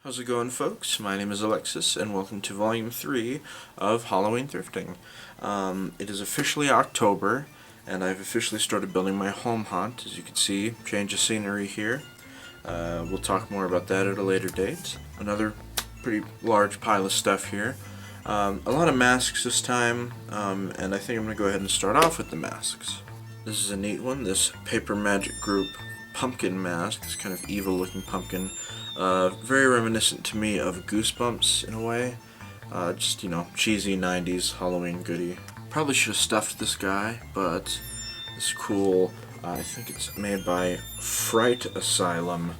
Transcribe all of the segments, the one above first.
How's it going, folks? My name is Alexis, and welcome to Volume 3 of Halloween Thrifting. It is officially October, and I've officially started building my home haunt. As you can see, change of scenery here. We'll talk more about that at a later date. Another pretty large pile of stuff here. A lot of masks this time, and I think I'm going to go ahead and start off with the masks. This is a neat one, this Paper Magic Group pumpkin mask, this kind of evil-looking pumpkin. Very reminiscent to me of Goosebumps in a way. Just, you know, cheesy 90s Halloween goodie. Probably should have stuffed this guy, but this is cool. I think it's made by Fright Asylum.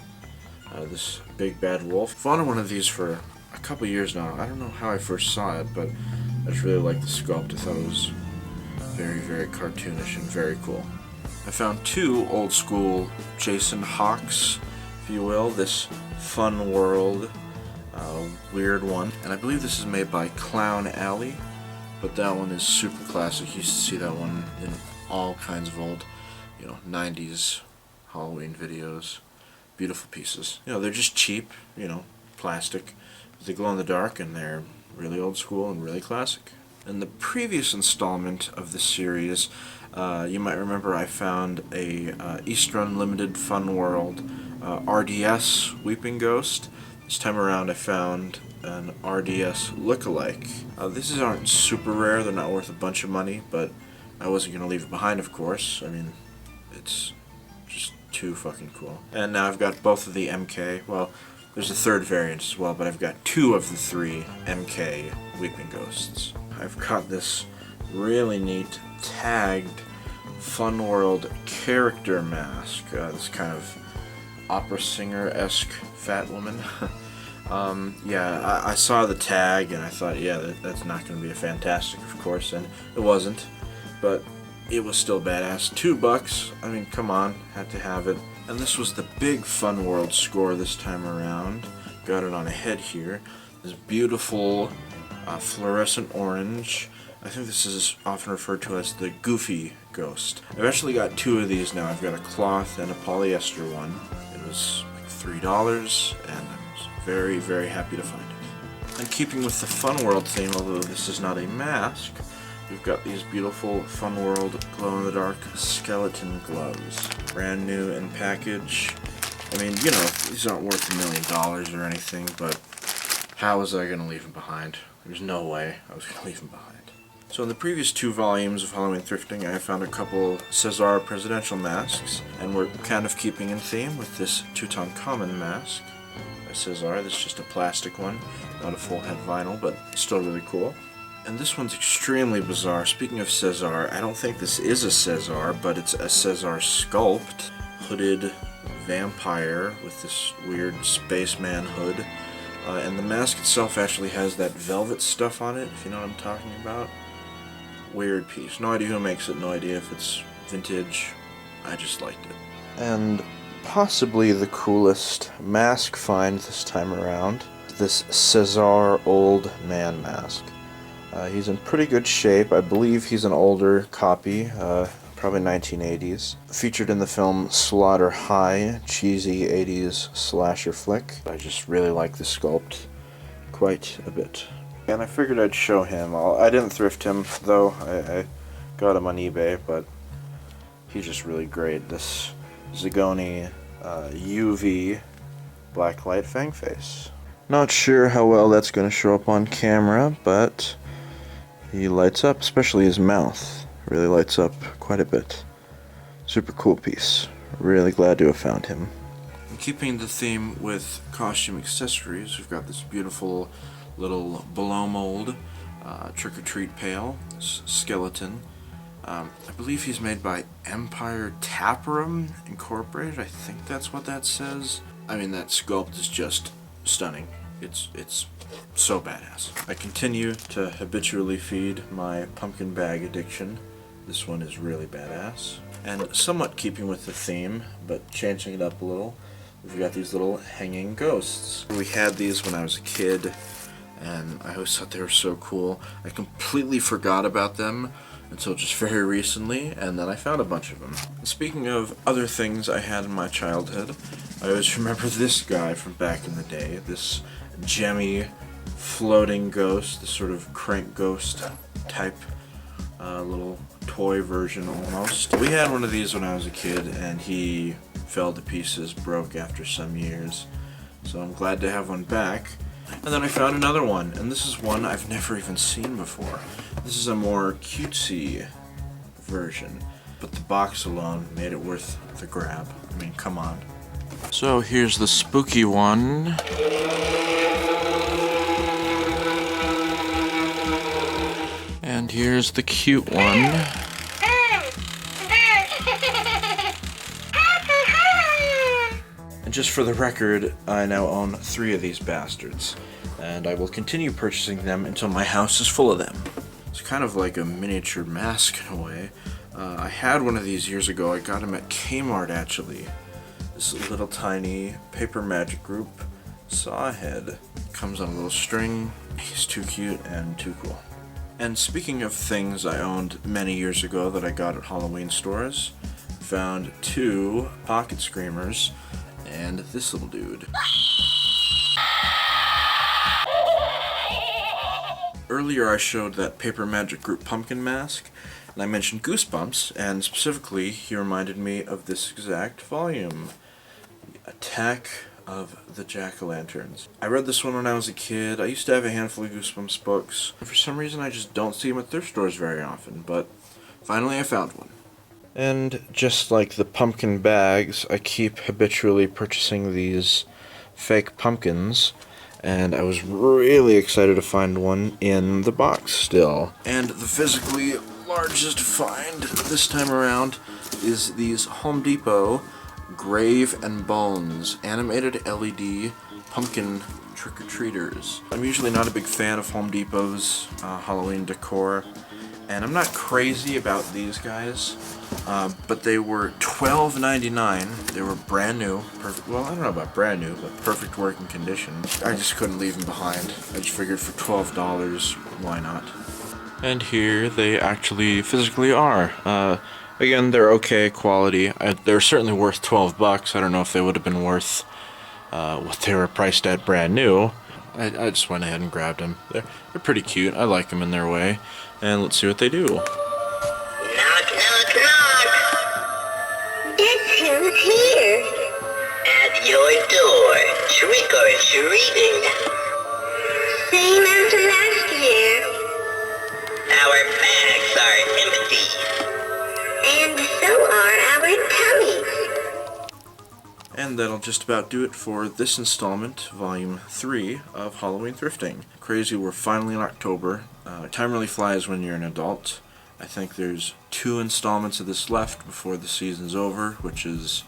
This big bad wolf. I've wanted one of these for a couple years now. I don't know how I first saw it, but I just really liked the sculpt. I thought it was very, very cartoonish and very cool. I found two old school Jason Hawks, if you will, this Fun World weird one, and I believe this is made by Clown Alley, but that one is super classic. You used to see that one in all kinds of old, 90s Halloween videos. Beautiful pieces. They're just cheap, plastic, but they glow in the dark, and they're really old school and really classic. In the previous installment of this series, you might remember I found a Easter Unlimited Fun World RDS Weeping Ghost. This time around I found an RDS lookalike. These aren't super rare, they're not worth a bunch of money, but I wasn't going to leave it behind, of course. I mean, it's just too fucking cool. And now I've got both of the MK, well, there's a third variant as well, but I've got two of the three MK Weeping Ghosts. I've got this really neat tagged Fun World character mask, this kind of opera singer-esque fat woman. Yeah, I saw the tag and I thought, yeah, that's not going to be a fantastic, of course, and it wasn't, but it was still badass. $2, I mean, come on, had to have it. And this was the big Fun World score this time around. Got it on a head here. This beautiful fluorescent orange. I think this is often referred to as the Goofy Ghost. I've actually got two of these now. I've got a cloth and a polyester one. It was like $3, and I was very, very happy to find it. And keeping with the Fun World theme, although this is not a mask, we've got these beautiful Fun World glow-in-the-dark skeleton gloves. Brand new in package. I mean, these aren't worth $1 million or anything, but how was I going to leave them behind? There's no way I was going to leave them behind. So in the previous two volumes of Halloween Thrifting, I found a couple Cesar presidential masks, and we're kind of keeping in theme with this Tutankhamun mask by Cesar. This is just a plastic one, not a full head vinyl, but still really cool. And this one's extremely bizarre. Speaking of Cesar, I don't think this is a Cesar, but it's a Cesar sculpt. Hooded vampire with this weird spaceman hood. And the mask itself actually has that velvet stuff on it, if you know what I'm talking about. Weird piece. No idea who makes it, no idea if it's vintage. I just liked it. And possibly the coolest mask find this time around, this Cesar old man mask. He's in pretty good shape. I believe he's an older copy, probably 1980s. Featured in the film Slaughter High, cheesy 80s slasher flick. I just really like the sculpt quite a bit. And I figured I'd show him. I didn't thrift him, though. I got him on eBay, but he's just really great. This Zagoni UV blacklight fang face. Not sure how well that's going to show up on camera, but he lights up, especially his mouth. Really lights up quite a bit. Super cool piece. Really glad to have found him. And keeping the theme with costume accessories, we've got this beautiful little blow mold trick-or-treat pail, skeleton. I believe he's made by Empire Taperum Incorporated. I think that's what that says. I mean, that sculpt is just stunning. It's so badass. I continue to habitually feed my pumpkin bag addiction. This one is really badass. And somewhat keeping with the theme, but changing it up a little, we've got these little hanging ghosts. We had these when I was a kid, and I always thought they were so cool. I completely forgot about them until just very recently, and then I found a bunch of them. Speaking of other things I had in my childhood, I always remember this guy from back in the day, this Gemmy Floating Ghost, this sort of crank ghost type little toy version almost. We had one of these when I was a kid, and he fell to pieces, broke after some years. So I'm glad to have one back. And then I found another one, and this is one I've never even seen before. This is a more cutesy version, but the box alone made it worth the grab. I mean, come on. So here's the spooky one. And here's the cute one. And just for the record, I now own 3 of these bastards, and I will continue purchasing them until my house is full of them. It's kind of like a miniature mask in a way. I had one of these years ago. I got him at Kmart actually. This little tiny paper magic group saw head. Comes on a little string. He's too cute and too cool. And speaking of things I owned many years ago that I got at Halloween stores, found 2 pocket screamers and this little dude. Earlier I showed that paper magic group pumpkin mask, and I mentioned Goosebumps, and specifically he reminded me of this exact volume, The Attack of the Jack-o'-lanterns. I read this one when I was a kid. I used to have a handful of Goosebumps books. For some reason I just don't see them at thrift stores very often, but finally I found one. And just like the pumpkin bags, I keep habitually purchasing these fake pumpkins, and I was really excited to find one in the box still. And the physically largest find this time around is these Home Depot Grave and Bones animated LED pumpkin trick-or-treaters. I'm usually not a big fan of Home Depot's Halloween decor, and I'm not crazy about these guys, but they were $12.99. They were brand new, perfect. Well, I don't know about brand new, but perfect working condition. I just couldn't leave them behind. I just figured for $12, why not? And here they actually physically are. Again, they're okay quality. They're certainly worth $12. I don't know if they would have been worth what they were priced at brand new. I just went ahead and grabbed them. They're pretty cute. I like them in their way. And let's see what they do. Knock, knock, knock. Guess who's here? At your door, trick or treating. Same as last year. Our bags are empty. And so are our tummies. And that'll just about do it for this installment, Volume 3 of Halloween Thrifting. Crazy, we're finally in October. Time really flies when you're an adult. I think there's 2 installments of this left before the season's over, which is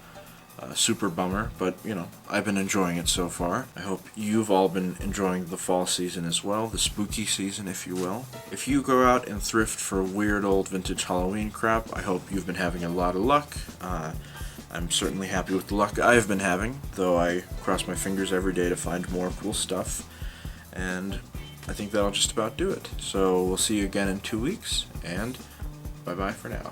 a super bummer, but you know, I've been enjoying it so far. I hope you've all been enjoying the fall season as well, the spooky season if you will. If you go out and thrift for weird old vintage Halloween crap, I hope you've been having a lot of luck. I'm certainly happy with the luck I've been having, though I cross my fingers every day to find more cool stuff. And I think that'll just about do it. So we'll see you again in 2 weeks, and bye-bye for now.